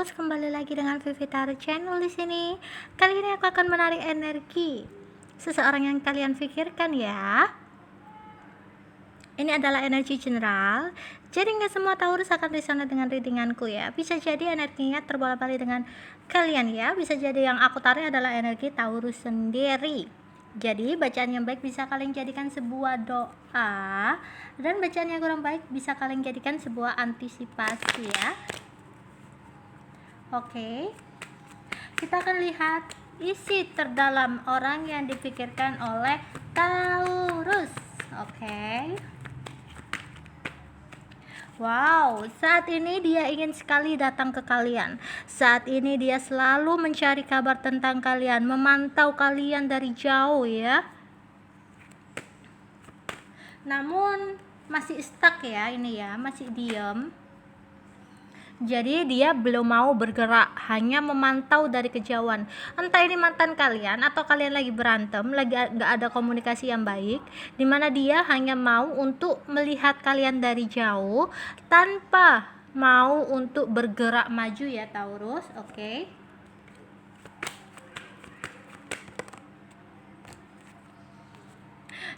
Taurus, kembali lagi dengan Vivi Tarot Channel di sini. Kali ini aku akan menarik energi seseorang yang kalian pikirkan ya. Ini adalah energi general, jadi nggak semua Taurus akan resonate dengan readinganku ya. Bisa jadi energinya terbolak-balik dengan kalian ya. Bisa jadi yang aku tarik adalah energi Taurus sendiri. Jadi bacaan yang baik bisa kalian jadikan sebuah doa, dan bacaan yang kurang baik bisa kalian jadikan sebuah antisipasi ya. Oke, kita akan lihat isi terdalam orang yang dipikirkan oleh Taurus. Oke. Wow, saat ini dia ingin sekali datang ke kalian. Saat ini dia selalu mencari kabar tentang kalian, memantau kalian dari jauh ya. Namun masih stuck ya ini ya, masih diam. Jadi dia belum mau bergerak, hanya memantau dari kejauhan. Entah ini mantan kalian atau kalian lagi berantem, lagi gak ada komunikasi yang baik, dimana dia hanya mau untuk melihat kalian dari jauh tanpa mau untuk bergerak maju ya Taurus. Oke.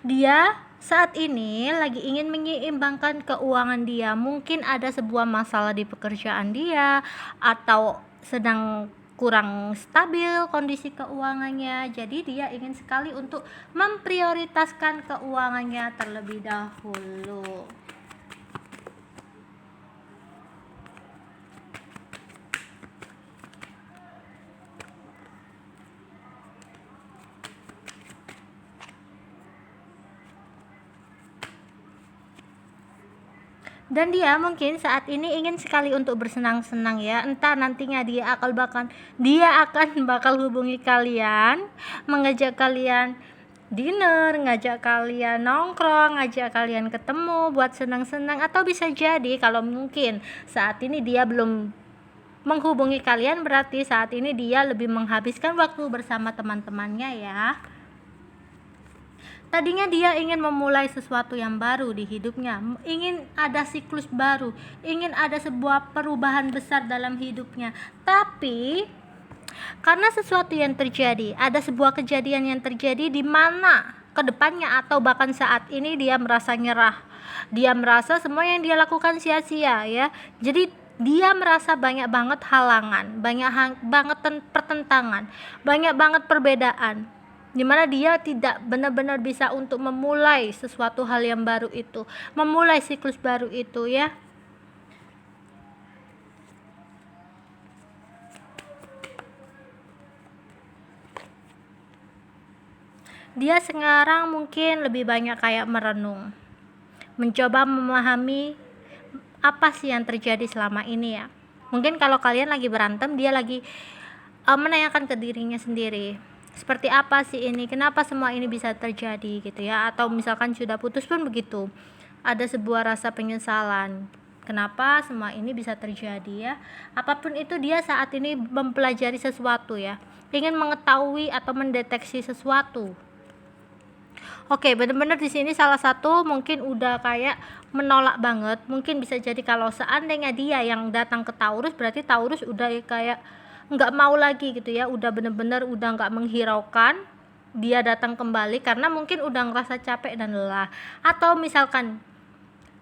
Dia saat ini lagi ingin menyeimbangkan keuangan dia. Mungkin ada sebuah masalah di pekerjaan dia, atau sedang kurang stabil kondisi keuangannya. Jadi dia ingin sekali untuk memprioritaskan keuangannya terlebih dahulu. Dan dia mungkin saat ini ingin sekali untuk bersenang-senang ya. Entah nantinya dia akan bakal hubungi kalian, mengajak kalian dinner, ngajak kalian nongkrong, ngajak kalian ketemu buat senang-senang. Atau bisa jadi kalau mungkin saat ini dia belum menghubungi kalian, berarti saat ini dia lebih menghabiskan waktu bersama teman-temannya ya. Tadinya dia ingin memulai sesuatu yang baru di hidupnya, ingin ada siklus baru, ingin ada sebuah perubahan besar dalam hidupnya. Tapi karena sesuatu yang terjadi, ada sebuah kejadian yang terjadi di mana kedepannya atau bahkan saat ini dia merasa nyerah. Dia merasa semua yang dia lakukan sia-sia ya. Jadi dia merasa banyak banget halangan, banyak banget pertentangan, banyak banget perbedaan, dimana dia tidak benar-benar bisa untuk memulai sesuatu hal yang baru itu, memulai siklus baru itu ya. Dia sekarang mungkin lebih banyak kayak merenung, mencoba memahami apa sih yang terjadi selama ini ya. Mungkin kalau kalian lagi berantem, dia lagi menanyakan ke dirinya sendiri, seperti apa sih ini, kenapa semua ini bisa terjadi gitu ya. Atau misalkan sudah putus pun begitu, ada sebuah rasa penyesalan, kenapa semua ini bisa terjadi ya. Apapun itu, dia saat ini mempelajari sesuatu ya, ingin mengetahui atau mendeteksi sesuatu. Oke, benar-benar di sini salah satu mungkin udah kayak menolak banget. Mungkin bisa jadi kalau seandainya dia yang datang ke Taurus, berarti Taurus udah kayak nggak mau lagi gitu ya, udah bener-bener udah nggak menghiraukan dia datang kembali karena mungkin udah ngerasa capek dan lelah. Atau misalkan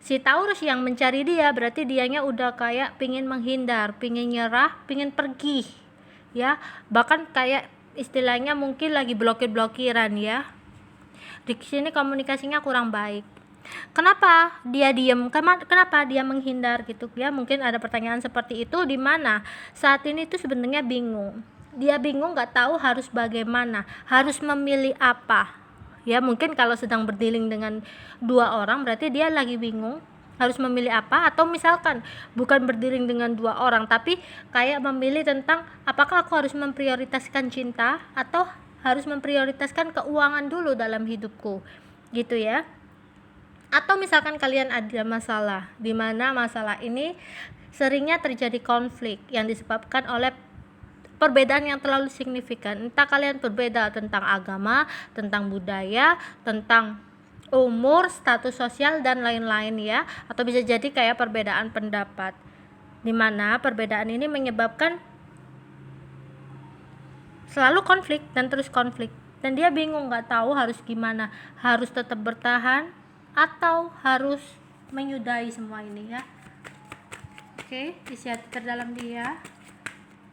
si Taurus yang mencari dia, berarti dianya udah kayak pingin menghindar, pingin nyerah, pingin pergi ya, bahkan kayak istilahnya mungkin lagi blokir-blokiran ya. Di sini komunikasinya kurang baik. Kenapa dia diam? Kenapa dia menghindar gitu ya? Mungkin ada pertanyaan seperti itu, di mana saat ini tuh sebenarnya bingung. Dia bingung, nggak tahu harus bagaimana, harus memilih apa. Ya mungkin kalau sedang berdealing dengan dua orang, berarti dia lagi bingung harus memilih apa. Atau misalkan bukan berdealing dengan dua orang, tapi kayak memilih tentang apakah aku harus memprioritaskan cinta atau harus memprioritaskan keuangan dulu dalam hidupku gitu ya. Atau misalkan kalian ada masalah, di mana masalah ini seringnya terjadi konflik yang disebabkan oleh perbedaan yang terlalu signifikan. Entah kalian berbeda tentang agama, tentang budaya, tentang umur, status sosial dan lain-lain ya. Atau bisa jadi kayak perbedaan pendapat. dimana perbedaan ini menyebabkan selalu konflik dan terus konflik, dan dia bingung, nggak tahu harus gimana, harus tetap bertahan atau harus menyudahi semua ini ya. Oke, isi hati terdalam dia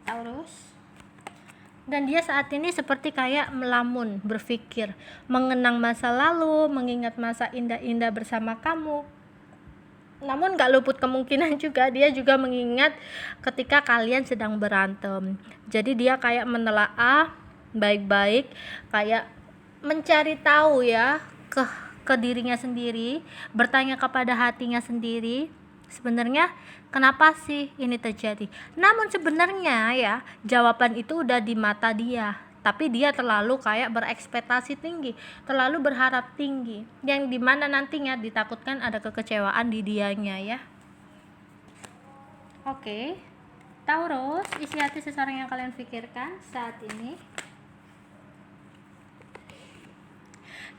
Taurus. Dan dia saat ini seperti kayak melamun, berpikir, mengenang masa lalu, mengingat masa indah-indah bersama kamu. Namun gak luput kemungkinan juga dia juga mengingat ketika kalian sedang berantem. Jadi dia kayak menelaah baik-baik, kayak mencari tahu ya ke dirinya sendiri, bertanya kepada hatinya sendiri, sebenarnya kenapa sih ini terjadi. Namun sebenarnya ya jawaban itu udah di mata dia, tapi dia terlalu kayak berekspektasi tinggi, terlalu berharap tinggi, yang dimana nantinya ditakutkan ada kekecewaan di dianya ya. Oke, Taurus, isi hati seseorang yang kalian pikirkan saat ini.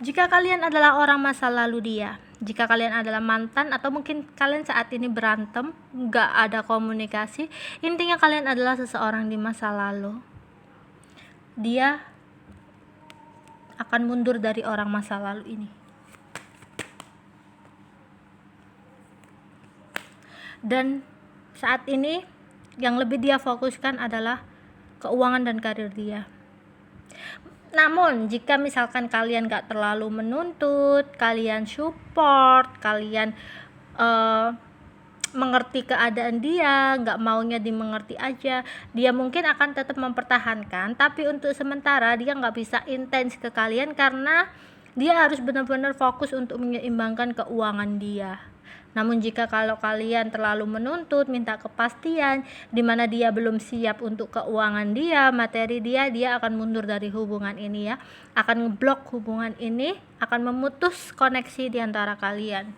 Jika kalian adalah orang masa lalu dia, jika kalian adalah mantan, atau mungkin kalian saat ini berantem, gak ada komunikasi, intinya kalian adalah seseorang di masa lalu. Dia akan mundur dari orang masa lalu ini. Dan saat ini yang lebih dia fokuskan adalah keuangan dan karir dia. Namun jika misalkan kalian gak terlalu menuntut, kalian support, kalian mengerti keadaan dia, nggak maunya dimengerti aja, dia mungkin akan tetap mempertahankan, tapi untuk sementara dia nggak bisa intens ke kalian karena dia harus benar-benar fokus untuk menyeimbangkan keuangan dia. Namun jika kalau kalian terlalu menuntut, minta kepastian, dimana dia belum siap untuk keuangan dia, materi dia akan mundur dari hubungan ini ya, akan ngeblok hubungan ini, akan memutus koneksi di antara kalian.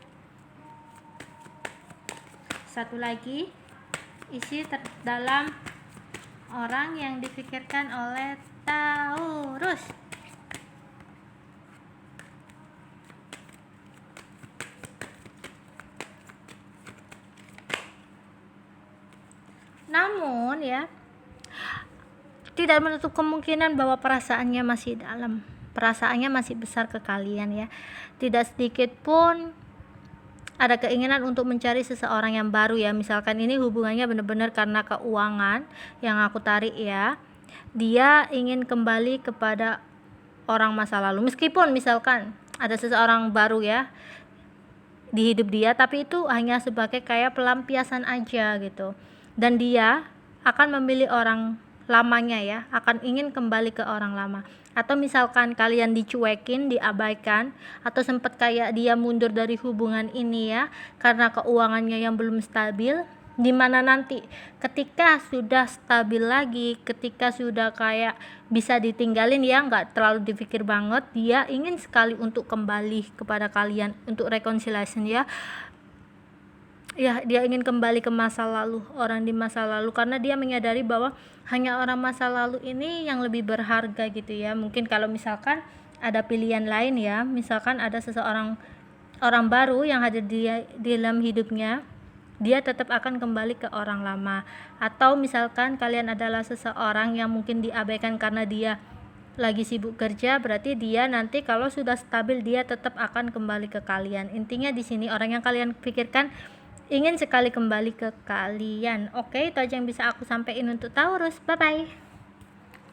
Satu lagi, isi terdalam orang yang dipikirkan oleh Taurus. Namun ya, tidak menutup kemungkinan bahwa perasaannya masih dalam, perasaannya masih besar ke kalian ya. Tidak sedikit pun ada keinginan untuk mencari seseorang yang baru ya. Misalkan ini hubungannya benar-benar karena keuangan yang aku tarik ya, dia ingin kembali kepada orang masa lalu, meskipun misalkan ada seseorang baru ya di hidup dia, tapi itu hanya sebagai kayak pelampiasan aja gitu, dan dia akan memilih orang lamanya ya, akan ingin kembali ke orang lama. Atau misalkan kalian dicuekin, diabaikan, atau sempat kayak dia mundur dari hubungan ini ya karena keuangannya yang belum stabil, dimana nanti ketika sudah stabil lagi, ketika sudah kayak bisa ditinggalin ya, nggak terlalu dipikir banget, dia ingin sekali untuk kembali kepada kalian untuk reconciliation ya, dia ingin kembali ke masa lalu, orang di masa lalu, karena dia menyadari bahwa hanya orang masa lalu ini yang lebih berharga gitu ya. Mungkin kalau misalkan ada pilihan lain ya, misalkan ada orang baru yang hadir di dalam hidupnya, dia tetap akan kembali ke orang lama. Atau misalkan kalian adalah seseorang yang mungkin diabaikan karena dia lagi sibuk kerja, berarti dia nanti kalau sudah stabil dia tetap akan kembali ke kalian. Intinya di sini orang yang kalian pikirkan ingin sekali kembali ke kalian. Oke, itu aja yang bisa aku sampaikan untuk Taurus. Bye bye.